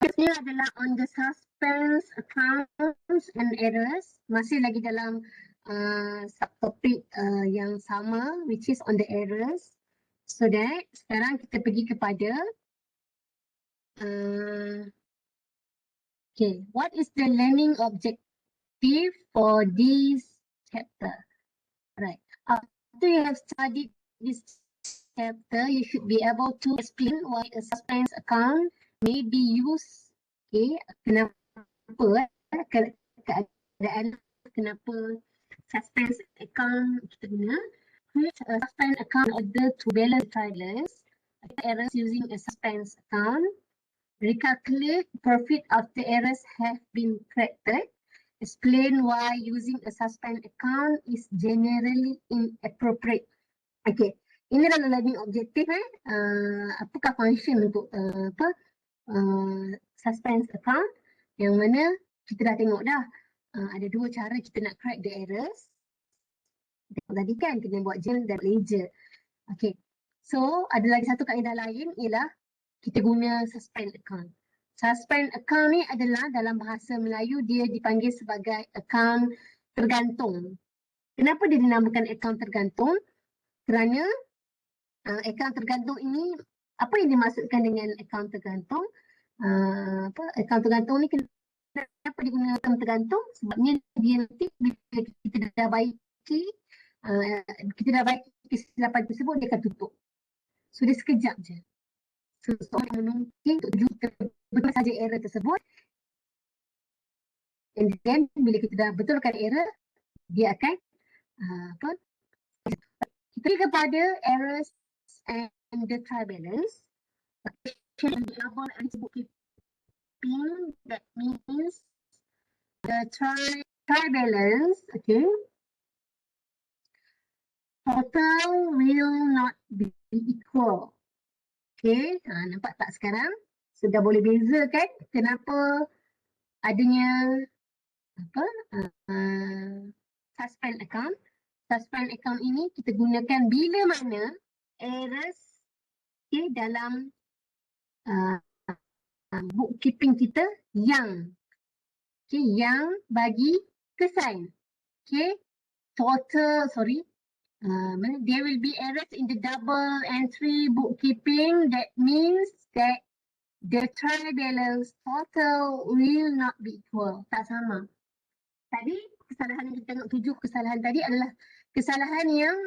Ini adalah on the suspense accounts and errors. Masih lagi dalam subtopik yang sama, which is on the errors. So that sekarang kita pergi kepada okay, what is the learning objective for this chapter? Right. After you have studied this chapter, you should be able to explain why a suspense account may be used. Okay, kenapa keadaan kenapa suspense account kita guna? Create a suspense account in order to balance trial balance. Errors using a suspense account. Recalculate profit after errors have been corrected. Explain why using a suspense account is generally inappropriate. Okay, ini adalah learning objective. Apakah function untuk suspense account? Yang mana kita dah tengok dah. Ada dua cara kita nak correct the errors. Tadi kan kena buat journal dan ledger. Okay, so ada lagi satu kaedah lain ialah kita guna suspense account. Suspense account ni adalah dalam bahasa Melayu dia dipanggil sebagai account tergantung. Kenapa dia dinamakan account tergantung? Kerana account tergantung ini, apa yang dimaksudkan dengan account tergantung? Account tergantung ni kenapa digunakan account tergantung? Sebabnya dia nanti bila kita dah baiki kesilapan tersebut dia akan tutup. So dia sekejap je. Seseorang menunggu untuk kita betul saja error tersebut. And then bila kita dah betulkan error, dia akan kita pergi kepada errors and the trial balance. Double and bookkeeping, that means the trial balance, okay, total will not be equal. Okay, nampak tak sekarang? Sudah boleh beza kan kenapa adanya suspend account. Suspend account ini kita gunakan bila mana errors dalam bookkeeping kita yang bagi kesan. Okay, there will be errors in the double entry bookkeeping. That means that the trial balance total will not be equal. Tak sama. Tadi kesalahan yang kita tengok 7 kesalahan tadi adalah kesalahan yang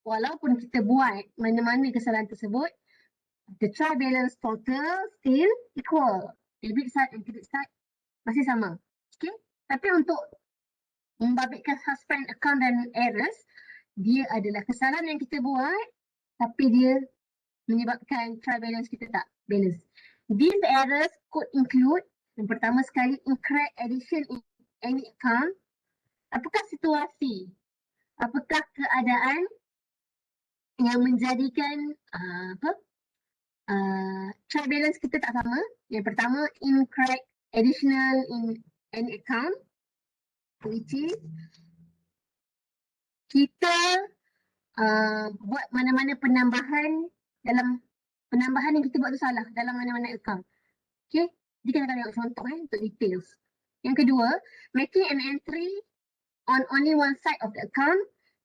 walaupun kita buat mana-mana kesalahan tersebut, the trial balance total still equal. Debit side and credit side masih sama. Okay? Tapi untuk membabitkan suspend account dan errors, dia adalah kesalahan yang kita buat tapi dia menyebabkan trial balance kita tak balance. These errors could include, yang pertama sekali, incorrect addition in any account. Apakah situasi? Apakah keadaan yang menjadikan trial balance kita tak sama? Yang pertama, incorrect additional in any account, which is kita buat mana-mana penambahan yang kita buat tu salah dalam mana-mana account. Okay, kita akan tengok contoh untuk details. Yang kedua, making an entry on only one side of the account.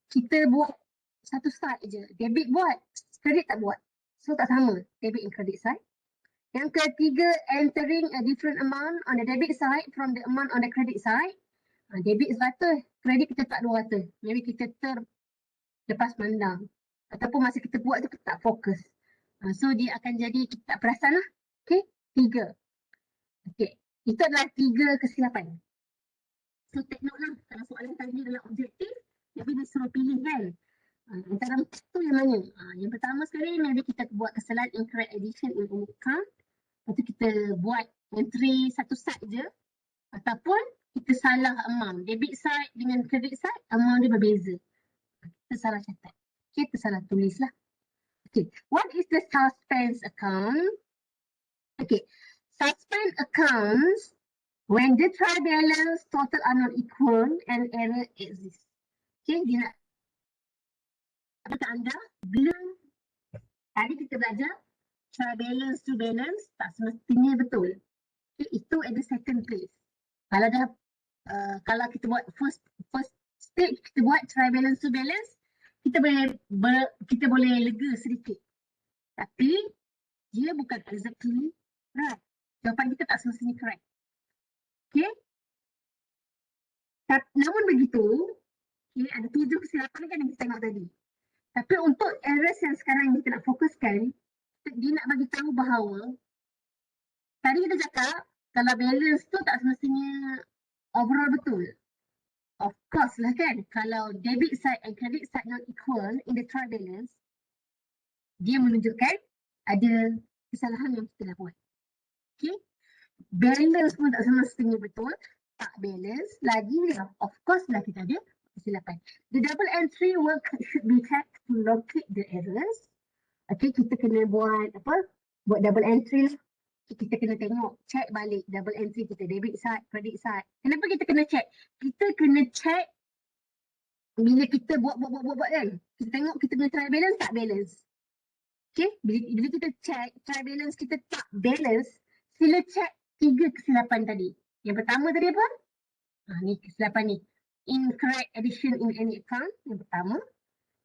Kita buat satu side je. Debit buat, credit tak buat. So tak sama debit and credit side. Yang ketiga, entering a different amount on the debit side from the amount on the credit side. Debit 100, credit kita tak 200. Maybe kita terlepas pandang. Ataupun masa kita buat tu kita tak fokus. So dia akan jadi kita tak perasan lah. Okay, 3. Okay, itu adalah 3 kesilapan. So take note lah, kalau soalan tadi adalah objektif, tapi dia suruh pilih kan. Antara itu yang mana? Yang pertama sekali, maybe kita buat kesalahan incorrect addition in an account. Lepas tu kita buat entry satu side je. Ataupun kita salah amount. Debit side dengan credit side, amount dia berbeza. Kita salah catat. Okay, kita salah tulis lah. Okay, what is the suspense account? Okay, suspend accounts when the trial balance total are not equal and error exists. Okay, dia nak kata anda belum tadi kita belajar trial balance to balance tak semestinya betul. Okay, itu at the second place. Kalau dah kalau kita buat first stage, kita buat try balance to balance, kita boleh lega sedikit. Tapi dia bukan exactly right. Jawapan kita tak semestinya correct. Okay. Namun begitu, okay, ada 7 kesilapan kan yang kita tengok tadi. Tapi untuk errors yang sekarang kita nak fokuskan, dia nak bagi tahu bahawa tadi kita cakap kalau balance tu tak semestinya overall betul. Of course lah kan, kalau debit side and credit side not equal in the trial balance, dia menunjukkan ada kesalahan yang kita dah buat. Okay, balance pun tak semestinya betul, tak balance lagi lah. Of course lah kita ada kesilapan. The double entry work should be checked to locate the errors. Okay, kita kena buat apa? Buat double entry lah. Kita kena tengok, check balik double entry kita, debit side, credit side. Kenapa kita kena check? Kita kena check bila kita buat kan. Kita tengok kita punya trial balance tak balance. Okay, bila kita check trial balance kita tak balance, sila check 3 kesilapan tadi. Yang pertama tadi apa? Ni kesilapan ni. Incorrect addition in any account, yang pertama.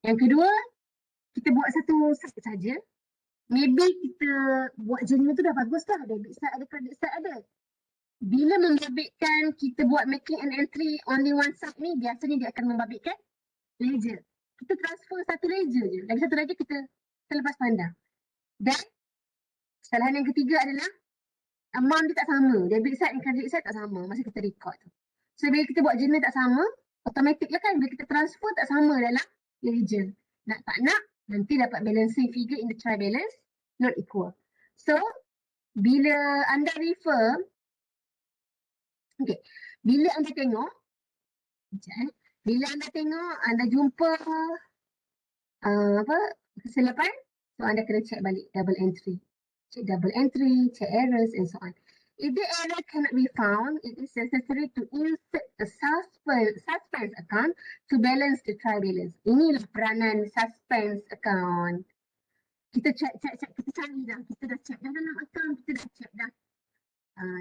Yang kedua, kita buat satu side saja. Maybe kita buat journal tu dah bagus lah. Debit side ada, credit side ada. Bila membabitkan kita buat making an entry only one side ni, biasanya dia akan membabitkan ledger. Kita transfer satu ledger je. Lagi satu ledger kita terlepas pandang. Dan kesalahan yang ketiga adalah amount dia tak sama. Debit side dan credit side tak sama masa kita record tu. So bila kita buat journal tak sama, automatic lah kan. Bila kita transfer tak sama dalam ledger. Nak tak nak, nanti dapat balancing figure in the trial balance not equal. So, bila anda refer, okay, bila anda tengok, bila anda tengok, anda jumpa kesilapan, so anda kena check balik double entry. Check double entry, check errors and so on. If the error cannot be found, it is necessary to insert a suspense account to balance the trial balance. Inilah peranan suspense account. Kita check, kita cari dah. Kita dah check dah dalam account, kita dah check dah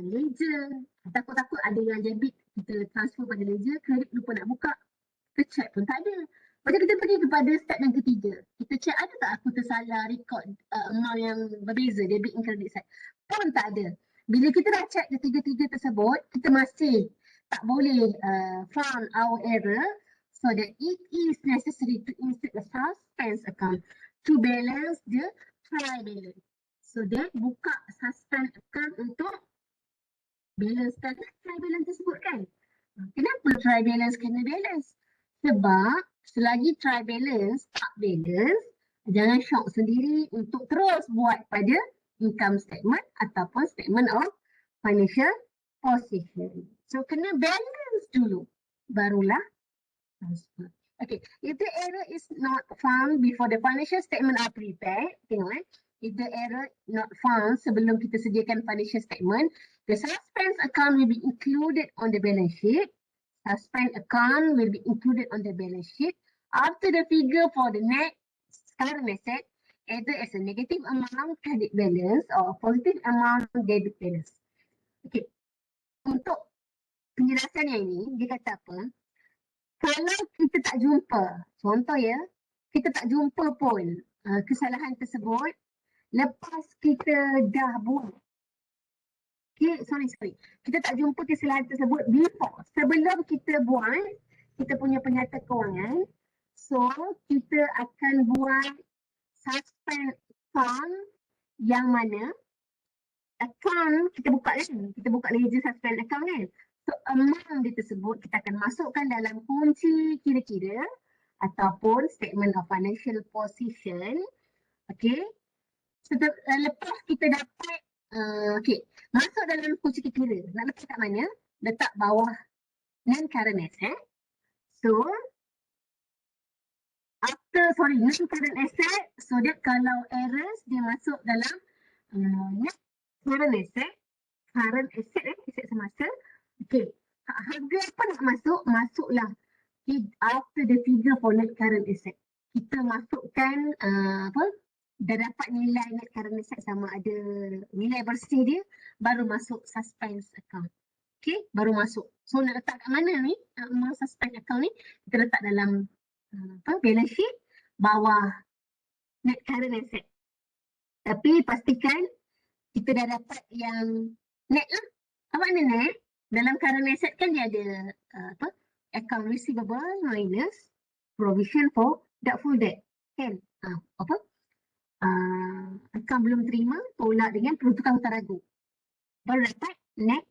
ledger. Takut-takut ada yang debit, kita transfer pada ledger, kredit lupa nak buka. Kita check pun tak ada. Macam kita pergi kepada step yang ketiga. Kita check ada tak aku tersalah record amount yang berbeza, debit and credit side. Pun tak ada. Bila kita dah check ketiga-tiga tersebut, kita masih tak boleh found our error, so that it is necessary to insert a suspense account to balance the trial balance. So that buka suspense account untuk balancekan trial balance tersebut kan. Kenapa trial balance kena balance? Sebab selagi trial balance tak balance, jangan shock sendiri untuk terus buat pada income statement ataupun statement of financial position. So kena balance dulu, barulah transfer. Okay, if the error is not found before the financial statement are prepared, tengok if the error not found sebelum kita sediakan financial statement, the suspense account will be included on the balance sheet. Suspense account will be included on the balance sheet after the figure for the net current asset either as a negative amount credit balance or a positive amount debit balance. Okay, untuk penjelasan yang ini, dia kata apa? Kalau kita tak jumpa, contoh ya, kita tak jumpa pun kesalahan tersebut lepas kita dah buat. Okay, sorry. Kita tak jumpa kesalahan tersebut before. Sebelum kita buat kita punya penyata kewangan, so kita akan buat suspense account yang mana account kita buka kan, kita buka ledger suspense account kan. So amount dia tersebut kita akan masukkan dalam kunci kira-kira ataupun statement of financial position. Okay, lepas kita dapat masuk dalam kunci kira-kira, nak letak kat mana? Letak bawah non-current asset. So non-current asset, so dia kalau errors dia masuk dalam net current asset, aset semasa. Okay, harga apa nak masuk? Masuklah after the figure for net current asset. Kita masukkan dah dapat nilai net current asset sama ada nilai bersih dia baru masuk suspense account. Okay, baru masuk. So nak letak kat mana ni? Suspense account ni, kita letak dalam balance sheet bawah net current asset. Tapi pastikan kita dah dapat yang net lah. Apa makna net? Dalam current asset kan dia ada account receivable minus provision for doubtful debt. Kan? Account belum terima, tolak dengan peruntukan hutang ragu. Baru dapat net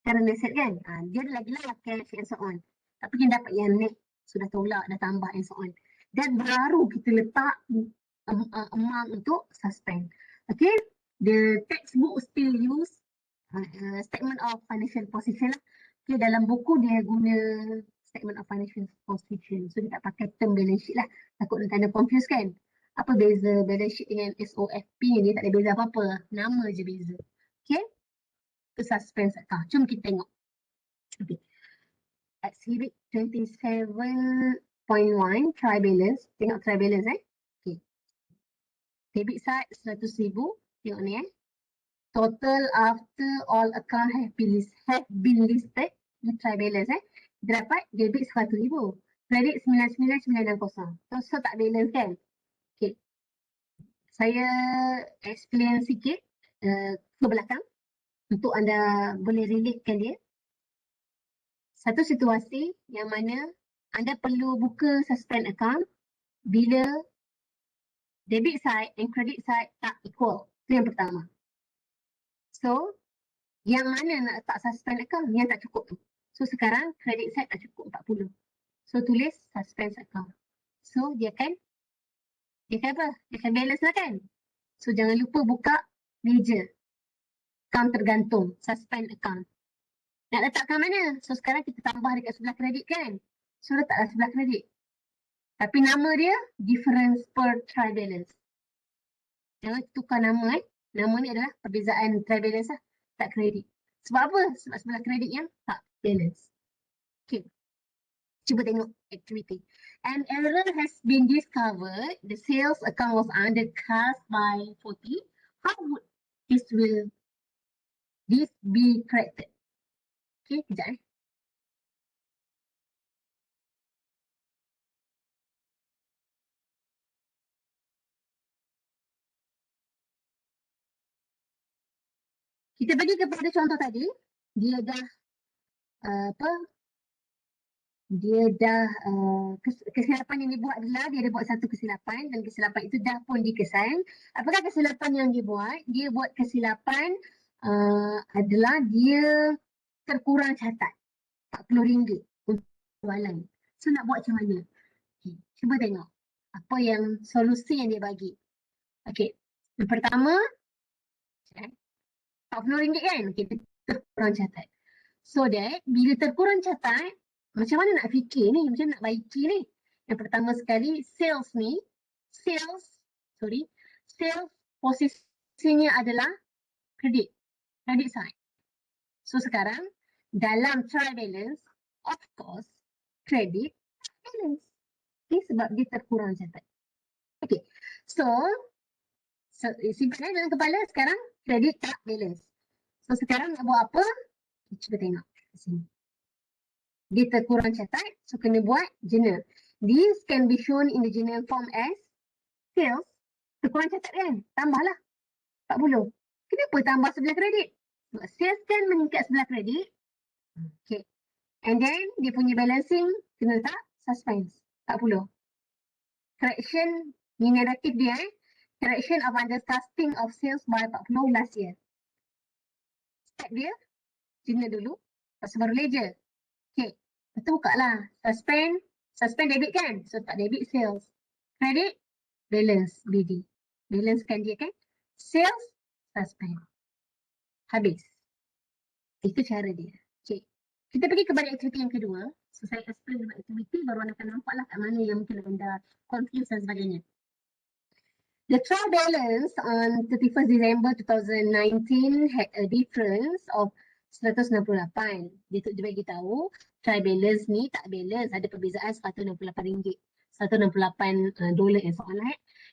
current asset kan? Dia ada lagi lah cash and so on. Tapi kita dapat yang net sudah tolak, dah tambah and so on. Dan baru kita letak amount untuk suspend. Okay, the textbook still use statement of financial position lah. Okay, dalam buku dia guna statement of financial position. So dia tak pakai term balance sheet lah. Takut nanti anda confuse kan. Apa beza balance sheet dengan SOFP ni? Tak ada beza apa-apa. Nama je beza. Okay, itu suspense account. Jom kita tengok. Okay. Exhibit 27.1 try balance. Tengok try balance Okay. Debit side 100,000. Tengok ni Total after all account have been listed. Ni try balance Kita dapat debit 100,000. Credit 99,960. So tak balance kan? Okay. Saya explain sikit ke belakang untuk anda boleh relatekan dia. Satu situasi yang mana anda perlu buka suspend account bila debit side and credit side tak equal. Itu yang pertama. So, yang mana nak letak suspend account? Yang tak cukup tu. So, sekarang credit side tak cukup 40. So, tulis suspend account. So, dia akan apa? Dia akan balance lah kan? So, jangan lupa buka meja. Account tergantung. Suspend account. Nak letakkan mana? So, sekarang kita tambah dekat sebelah kredit kan? So, letaklah sebelah kredit. Tapi nama dia difference per try balance. Jangan tukar nama Nama ni adalah perbezaan try balance lah. Tak kredit. Sebab apa? Sebab sebelah kredit yang tak balance. Okay. Cuba tengok activity. An error has been discovered. The sales account was undercast by 40. How would this be corrected? Okay, kejap Kita pergi kepada contoh tadi. Dia dah kesilapan yang dibuat adalah dia ada buat satu kesilapan dan kesilapan itu dah pun dikesan. Apakah kesilapan yang dia buat? Dia buat kesilapan adalah dia terkurang catat RM40 untuk jualan. So nak buat macam mana? Okay, cuba tengok apa yang solusi yang dia bagi. Okay, yang pertama RM40 kan? Okay, terkurang catat. So that bila terkurang catat, macam mana nak fikir ni? Macam nak baiki ni? Yang pertama sekali, sales posisinya adalah credit side. So sekarang, dalam try balance, of course, credit balance. Okay, sebab dia terkurang catat. Okay, so simpan dalam kepala sekarang, credit tak balance. So sekarang nak buat apa? Cuba tengok sini. Dia terkurang catat, so kena buat journal. This can be shown in the journal form as sales. Terkurang catat kan? Tambahlah 40. Kenapa tambah sebelah kredit? Sebab sales kan mengikat sebelah kredit. Okay. And then dia punya balancing kena letak suspense 40. Correction ni negatif dia Correction of undercasting of sales by 40 last year. Step dia journal dulu. Lepas baru ledger. Okay. Lepas tu buka lah. Suspend debit kan? So tak debit sales. Credit, balance BD. Balance kan dia kan? Sales, suspend. Habis. Itu cara dia. Okay. Kita pergi kepada aktiviti yang kedua. So saya explain tentang aktiviti baru anda akan nampak lah kat mana yang mungkin anda confuse dan sebagainya. The trial balance on 31st December 2019 had a difference of 168. Dia bagi tahu trial balance ni tak balance, ada perbezaan RM168. $168 and so on.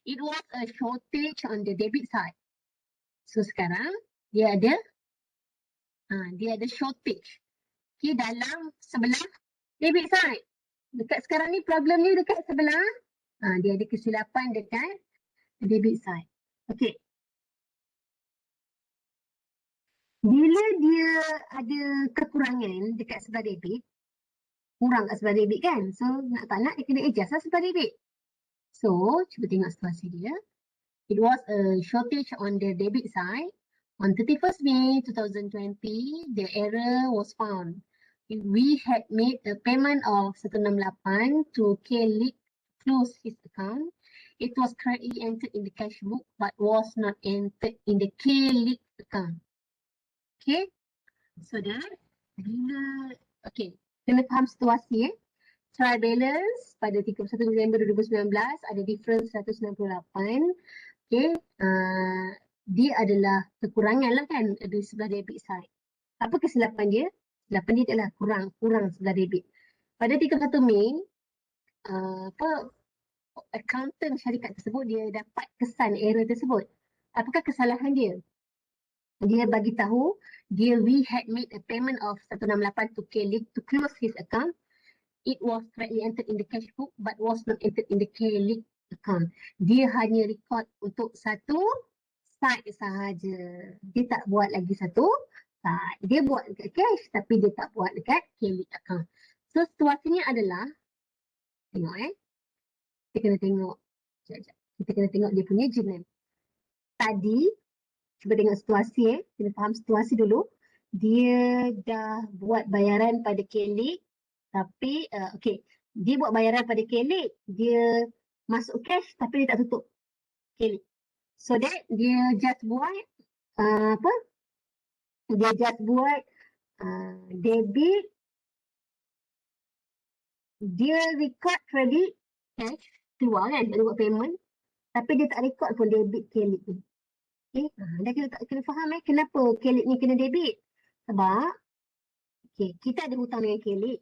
It was a shortage on the debit side. So sekarang dia ada Dia ada shortage. Okay, dalam sebelah debit side. Dekat sekarang ni problem ni dekat sebelah. Dia ada kesilapan dekat debit side. Okay. Bila dia ada kekurangan dekat sebelah debit, kurang kat sebelah debit kan. So nak tak nak dia kena adjust lah sebelah debit. So cuba tengok situasi dia. It was a shortage on the debit side. On 31st May 2020, the error was found. We had made a payment of 168 to K-League to close his account. It was correctly entered in the cash book but was not entered in the K-League account. Okay, so that bila kena faham situasi trial balance pada 31 Disember 2019 ada difference 168. Okay, dia adalah kekurangan lah kan di sebelah debit side. Apa kesilapan dia? Kesilapan dia adalah kurang sebelah debit. Pada 31 Mei, accountant syarikat tersebut dia dapat kesan error tersebut. Apakah kesalahan dia? Dia bagi tahu we had made a payment of 168 to K-League to close his account. It was correctly entered in the cash book but was not entered in the K-League account. Dia hanya record untuk satu side sahaja. Dia tak buat lagi satu side. Dia buat dekat cash tapi dia tak buat dekat K-League account. So situasinya adalah tengok kita kena tengok kita kena tengok dia punya journal. Tadi cuba tengok situasi kena faham situasi dulu. Dia dah buat bayaran pada K-League tapi dia buat bayaran pada K-League, dia masuk cash tapi dia tak tutup K-League. So that dia just buat dia just buat debit, dia record credit cash keluar kan, dia buat payment tapi dia tak record pun debit K-League tu. Okay, dah kena faham kenapa K-League ni kena debit. Sebab kita ada hutang dengan K-League.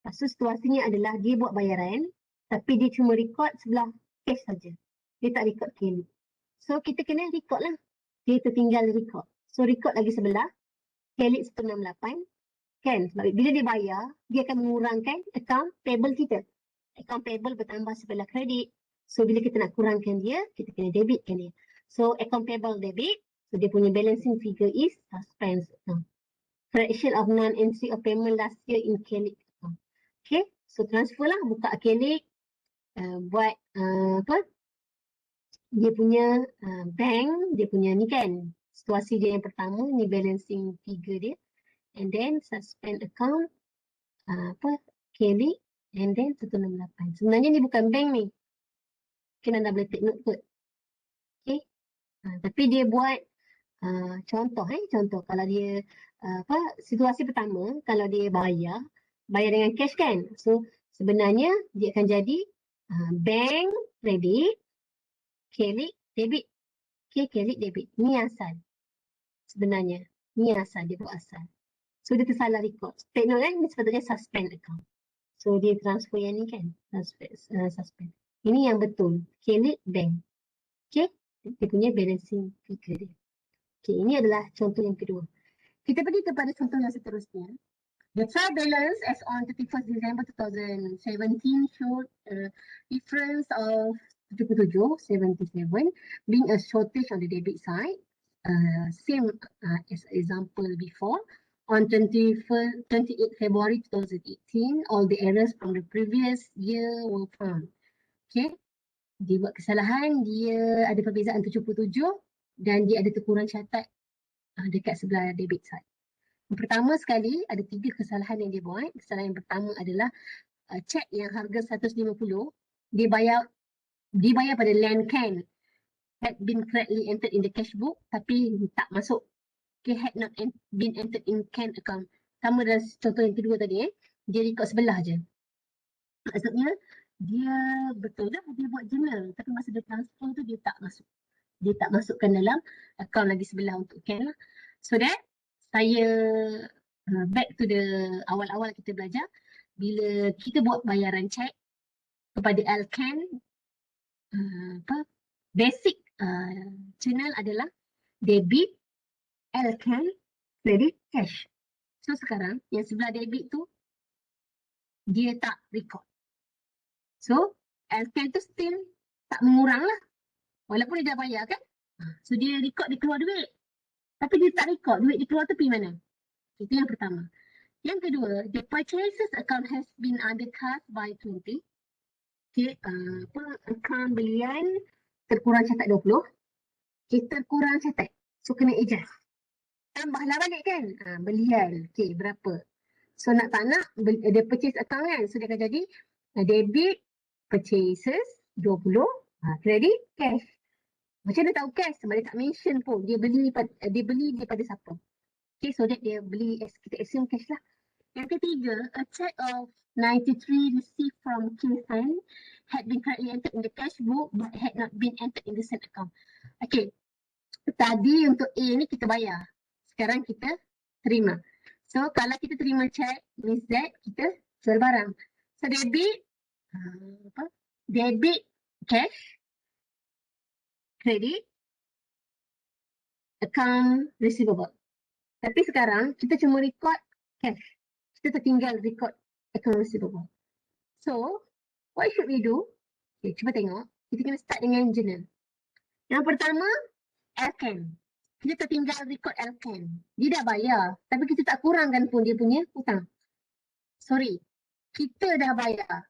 Lepas tu situasinya adalah dia buat bayaran tapi dia cuma record sebelah cash saja. Dia tak record K-League. So kita kena record lah. Dia tertinggal record. So record lagi sebelah K-League 168 kan. Sebab bila dia bayar dia akan mengurangkan account payable kita. Account payable bertambah sebelah kredit. So bila kita nak kurangkan dia, kita kena debitkan dia. So account payable debit. So dia punya balancing figure is suspense account. Fraction of non-entry of payment last year in K-League account. Okay, so transfer lah, buka K-League, buat dia punya bank, dia punya ni kan, situasi dia yang pertama, ni balancing figure dia, and then suspend account, K-League, and then 168. Sebenarnya ni bukan bank ni, mungkin anda boleh take note kot. Okay, tapi dia buat contoh kalau dia situasi pertama, kalau dia bayar dengan cash kan. So sebenarnya dia akan jadi bank credit, K-League debit. Okay, K-League debit. Ni asal. Sebenarnya. Ni asal, dia buat asal. So dia tersalah record. Take note ni sepatutnya suspend account. So dia transfer yang ni kan. Suspend. Ini yang betul. K-League bank. Okay. Dia punya balancing figure dia. Okay, ini adalah contoh yang kedua. Kita pergi kepada contoh yang seterusnya. The trial balance as on 31st December 2017 showed a difference of 77 being a shortage on the debit side. Same as example before. On 28 February 2018, all the errors from the previous year were found. Okay. Dia buat kesalahan, dia ada perbezaan 77 dan dia ada terkurang catat dekat sebelah debit side. Yang pertama sekali, ada 3 kesalahan yang dia buat. Kesalahan yang pertama adalah cek yang harga 150, dia bayar pada land can had been correctly entered in the cash book tapi tak masuk. Okay, had not been entered in can account. Sama dengan contoh yang kedua tadi dia record sebelah je. Maksudnya, dia betul dah dia buat journal tapi masa dia transfer tu dia tak masuk. Dia tak masukkan dalam account lagi sebelah untuk can lah. So that saya back to the awal-awal kita belajar, bila kita buat bayaran cek kepada Alcan, basic channel adalah debit Alcan credit, cash. So sekarang yang sebelah debit tu dia tak record. So Alcan tu still tak mengurang lah. Walaupun dia dah bayar kan. So dia record dia keluar duit. Tapi dia tak record duit dia keluar tu pergi mana. Itu yang pertama. Yang kedua, the purchases account has been undercut by 20. Okay, account belian terkurang catat 20. Okay, terkurang catat. So kena adjust. Tambahlah balik kan. Belian. Okay, berapa. So nak tak nak, dia purchase account kan. So dia akan jadi debit, purchases, 20. Credit, cash. Macam mana tahu cash? Sebab dia tak mention pun. Dia beli daripada siapa. Okay, so that dia beli, kita assume cash lah. Yang ketiga, a check of 93 received from Kingston had been correctly entered in the cash book but had not been entered in the same account. Okay, tadi untuk A ni kita bayar. Sekarang kita terima. So, kalau kita terima check, means that kita jual barang. So, debit, debit cash, credit, account receivable. Tapi sekarang kita cuma record cash. Kita tertinggal record account receivable. So, what should we do? Okay, cuba tengok. Kita kena start dengan journal. Yang pertama, Alcan. Kita tertinggal record Alcan. Dia dah bayar. Tapi kita tak kurangkan pun dia punya hutang. Sorry. Kita dah bayar.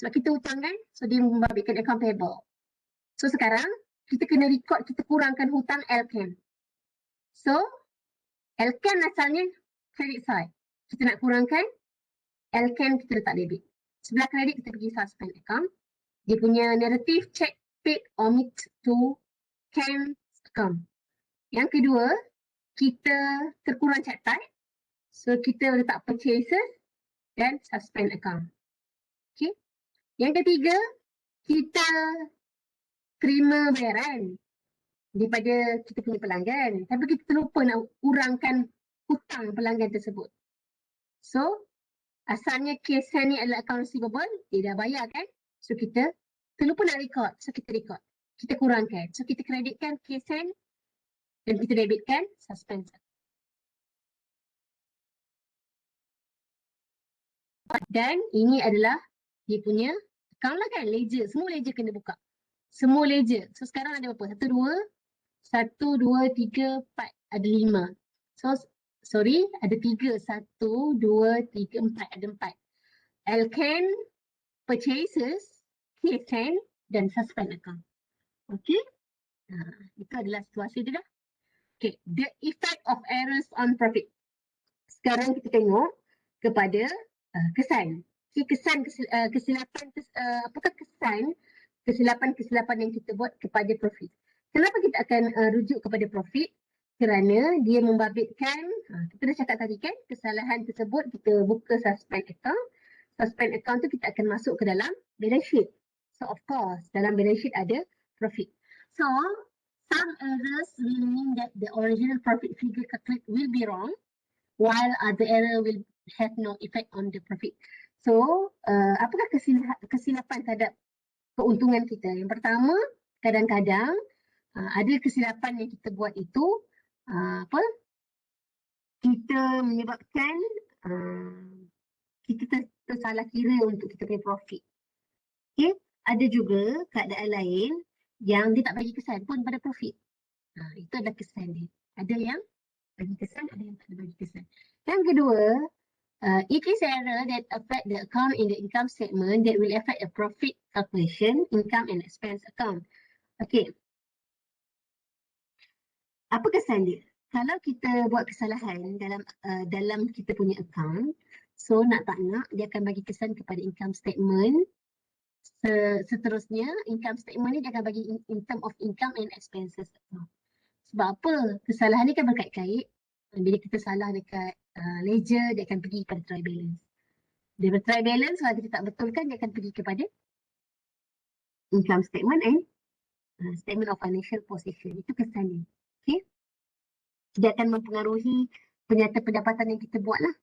Sebab kita hutang kan? So, dia membabitkan account payable. So, sekarang kita kena record kita kurangkan hutang Alcan. So, Alcan asalnya credit side. Kita nak kurangkan Alcan kita letak debit. Sebelah kredit kita pergi suspend account. Dia punya narrative check paid omit to can account. Yang kedua, kita terkurang catat. So kita letak purchases dan suspend account. Okay. Yang ketiga, kita terima bayaran daripada kita punya pelanggan. Tapi kita terlupa nak kurangkan hutang pelanggan tersebut. So, asalnya case ni adalah account receivable. Dia dah bayar kan? So kita terlupa nak record. So kita record. Kita kurangkan. So kita kreditkan case dan kita debitkan suspense. Dan ini adalah dia punya account lah kan, ledger. Semua ledger kena buka. Semua ledger. So sekarang ada berapa? 1, 2, 3, 4. Ada 5. So, sorry, ada 3. 1, 2, 3, 4. Ada 4. Alcan, purchases, case dan suspend account. Okay. Itu adalah situasi dia dah. Okay. The effect of errors on profit. Sekarang kita tengok kepada kesan. Okay, kesilapan, apakah kesan kesilapan yang kita buat kepada profit. Kenapa kita akan rujuk kepada profit? Kerana dia membabitkan, kita dah cakap tadi kan, kesalahan tersebut kita buka suspend account. Suspend account tu kita akan masuk ke dalam balance sheet. So of course, dalam balance sheet ada profit. So, some errors will mean that the original profit figure calculate will be wrong, while other error will have no effect on the profit. So, apakah kesilapan terhadap keuntungan kita? Yang pertama, kadang-kadang ada kesilapan yang kita buat itu kita menyebabkan kita tersalah kira untuk kita punya profit. Okay? Ada juga keadaan lain yang dia tak bagi kesan pun pada profit. Itu adalah kesan dia. Ada yang bagi kesan, ada yang tak bagi kesan. Yang kedua, it is error that affect the account in the income statement that will affect a profit calculation, income and expense account. Okay. Apa kesan dia? Kalau kita buat kesalahan dalam kita punya account, so nak tak nak dia akan bagi kesan kepada income statement. Seterusnya income statement ni dia akan bagi in term of income and expenses. Sebab apa? Kesalahan ni kan berkait-kait. Bila kita salah dekat ledger, dia akan pergi kepada trial balance. Dia trial balance, kalau kita tak betulkan, dia akan pergi kepada income statement and statement of financial position. Itu kesan dia. Okay? Dia akan mempengaruhi penyata pendapatan yang kita buat lah.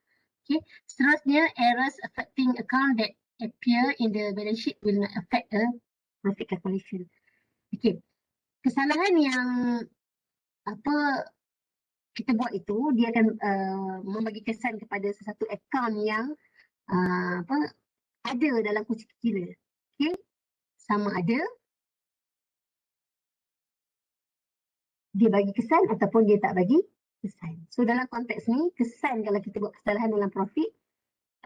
Okay? Seterusnya, errors affecting account that appear in the balance sheet will not affect the profit calculation. Okay. Kesalahan yang kita buat itu, dia akan membagi kesan kepada sesuatu akaun yang ada dalam kunci kira. Okay? Sama ada dia bagi kesan ataupun dia tak bagi kesan. So dalam konteks ni, kesan kalau kita buat kesalahan dalam profit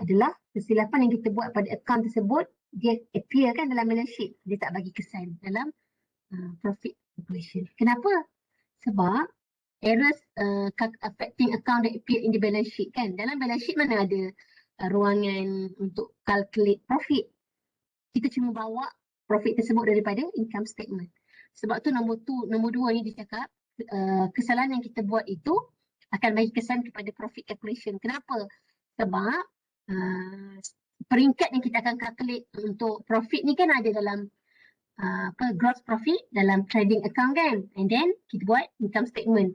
adalah kesilapan yang kita buat pada akaun tersebut, dia appear kan dalam balance sheet, dia tak bagi kesan dalam profit calculation. Kenapa? Sebab errors affecting account that appear in the balance sheet kan. Dalam balance sheet mana ada ruangan untuk calculate profit. Kita cuma bawa profit tersebut daripada income statement. Sebab tu nombor dua ni dia cakap kesalahan yang kita buat itu akan bagi kesan kepada profit calculation. Kenapa? Sebab peringkat yang kita akan calculate untuk profit ni kan ada dalam gross profit dalam trading account kan. And then kita buat income statement.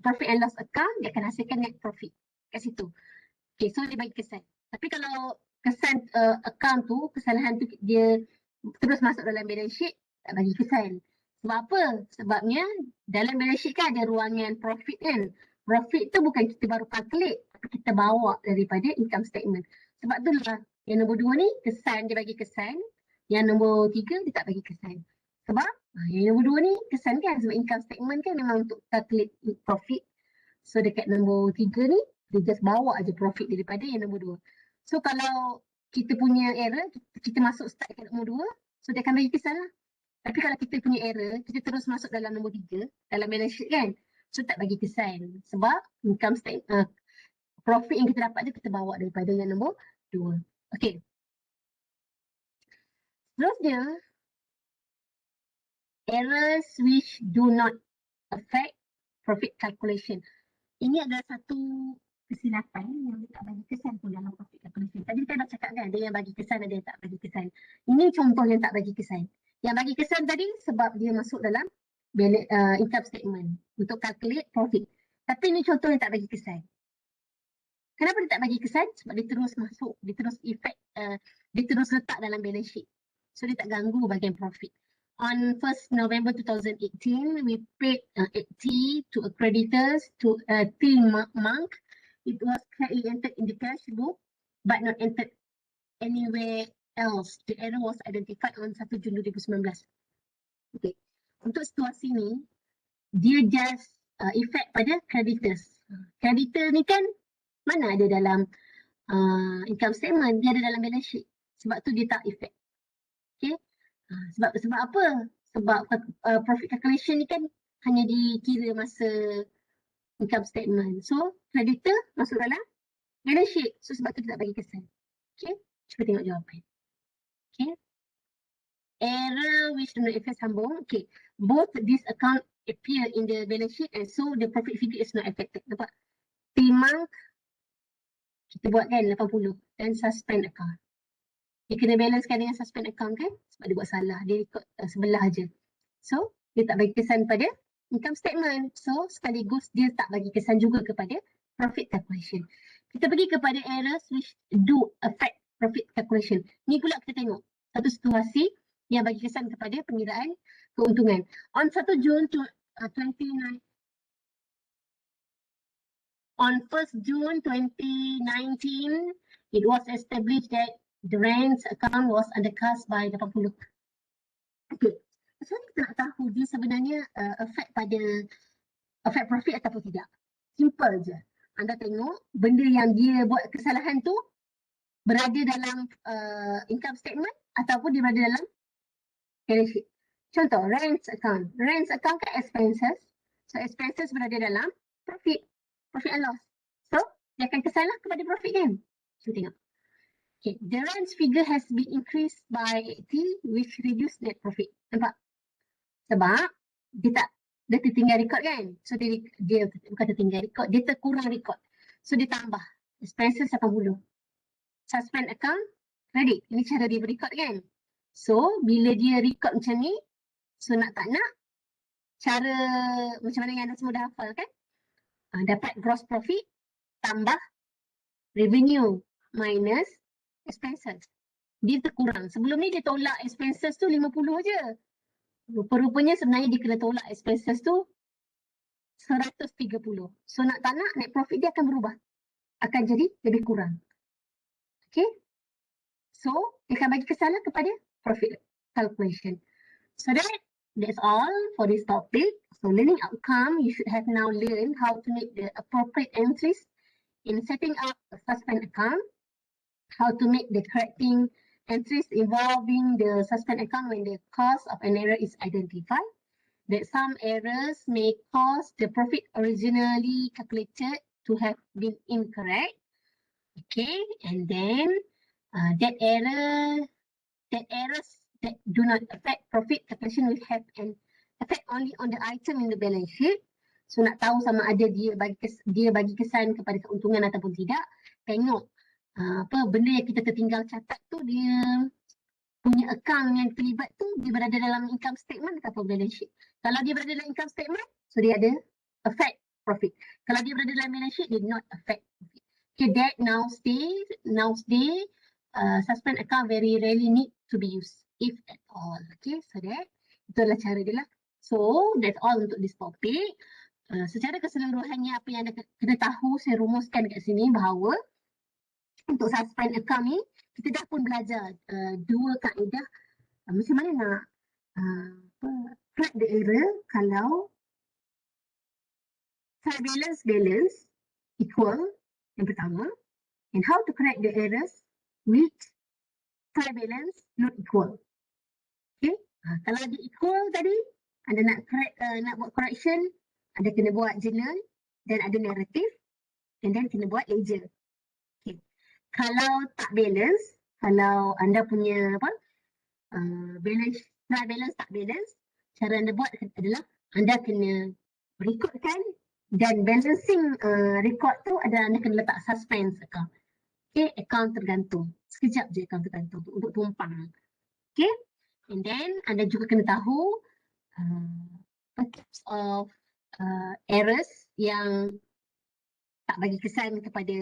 Profit and loss account dia akan hasilkan net profit kat situ. Okay, so dia bagi kesan. Tapi kalau kesan account tu, kesalahan tu dia terus masuk dalam balance sheet, tak bagi kesan. Sebab apa? Sebabnya dalam balance sheet kan ada ruangan profit kan. Profit tu bukan kita baru calculate, tapi kita bawa daripada income statement. Sebab tu lah yang nombor 2 ni kesan, dia bagi kesan. Yang nombor 3 dia tak bagi kesan. Sebab yang nombor 2 ni kesan kan, sebab income statement kan memang untuk calculate profit. So dekat nombor 3 ni dia just bawa aja profit daripada yang nombor 2. So kalau kita punya error, kita masuk start dekat nombor 2, so dia akan bagi kesan lah. Tapi kalau kita punya error, kita terus masuk dalam nombor 3, dalam balance sheet kan, so tak bagi kesan. Sebab income statement, profit yang kita dapat tu kita bawa daripada yang nombor 2. Okay. Seterusnya, errors which do not affect profit calculation. Ini adalah satu kesilapan yang tak bagi kesan pun dalam profit calculation. Tadi kita dah cakap kan, ada yang bagi kesan, ada yang tak bagi kesan. Ini contoh yang tak bagi kesan. Yang bagi kesan tadi sebab dia masuk dalam income statement untuk calculate profit. Tapi ini contoh yang tak bagi kesan. Kenapa dia tak bagi kesan? Sebab dia terus masuk, dia terus dia terus letak dalam balance sheet. So dia tak ganggu bahagian profit. On 1st November 2018, we paid 80 to creditors to Team Monk. It was clearly entered in the cash book, but not entered anywhere else. The error was identified on 1 Jun 2019. Okay. Untuk situasi ni, dia just effect pada creditors. Creditor ni kan mana ada dalam income statement, dia ada dalam balance sheet. Sebab tu dia tak effect. Okay. Sebab apa? Sebab profit calculation ni kan hanya dikira masa income statement. So, creditor masuk dalam balance sheet. So, sebab tu dia tak bagi kesan. Okay. Cuba tengok jawapan. Okay. Error which do not affect sambung. Okay. Both this account appear in the balance sheet and so the profit figure is not affected. Nampak? Timang kita buat kan 80 dan suspend account. Dia kena balancekan dengan suspend account kan? Sebab dia buat salah. Dia ikut sebelah aja. So, dia tak bagi kesan pada income statement. So, sekaligus dia tak bagi kesan juga kepada profit calculation. Kita pergi kepada errors which do affect profit calculation. Ni pula kita tengok satu situasi yang bagi kesan kepada pengiraan keuntungan. On 1 Jun 29 On 1st June 2019, it was established that the rents account was undercast by 80. Okay. So kita nak tahu dia sebenarnya affect profit ataupun tidak. Simple je. Anda tengok benda yang dia buat kesalahan tu berada dalam income statement ataupun dia berada dalam balance sheet. Contoh, rents account. Rents account kan expenses. So expenses berada dalam profit and loss. So dia akan kesalah kepada profit kan. Cuba tengok. Okay, the rents figure has been increased by 80 which reduce net profit. Nampak? Sebab dia tertinggal record kan. So dia bukan tertinggal record, dia terkurang record. So dia tambah expenses 80. Suspend account, credit. Ini cara dia record kan. So bila dia record macam ni, so nak tak nak, cara macam mana yang anda semua dah hafal kan. Dapat gross profit tambah revenue minus expenses. Dia terkurang. Sebelum ni dia tolak expenses tu 50 je. Rupa-rupanya sebenarnya dia kena tolak expenses tu 130. So nak tak nak, net profit dia akan berubah. Akan jadi lebih kurang. Okay. So, dia akan bagi kesan kepada profit calculation. So that's all for this topic. So learning outcome, you should have now learned how to make the appropriate entries in setting up a suspend account, how to make the correcting entries involving the suspend account when the cause of an error is identified, that some errors may cause the profit originally calculated to have been incorrect. Okay, and then that errors that do not affect profit calculation will have an effect only on the item in the balance sheet. So nak tahu sama ada dia bagi kesan kepada keuntungan ataupun tidak, tengok apa benda yang kita tertinggal catat tu dia punya account yang terlibat tu dia berada dalam income statement ataupun balance sheet. Kalau dia berada dalam income statement, so dia ada affect profit. Kalau dia berada dalam balance sheet, dia not affect profit. Okay, that nowadays, suspend account very rarely need to be used, if at all. Okay, so that itulah cara dia lah. So that's all untuk this topic. Secara keseluruhannya apa yang anda kena tahu, saya rumuskan kat sini bahawa untuk suspend account ni kita dah pun belajar dua kaedah macam mana nak correct the error kalau balance equal yang pertama, and how to correct the errors with balance not equal. Okay, kalau dia equal tadi, anda nak buat correction, anda kena buat journal dan ada narrative, and then kena buat ledger. Okay, kalau tak balance, kalau anda punya balance tak balance, cara anda buat adalah anda kena recordkan dan balancing record tu adalah anda kena letak suspense account. Okay, account tergantung. Sekejap je account tergantung untuk tumpang. Okay, and then anda juga kena tahu types of errors yang tak bagi kesan kepada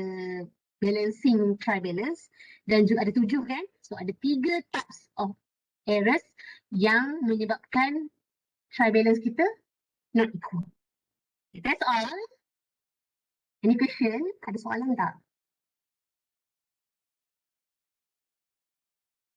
balancing tribalance, dan juga ada 7 kan. So ada 3 types of errors yang menyebabkan tribalance kita not equal. Okay, that's all. Any question? Ada soalan tak?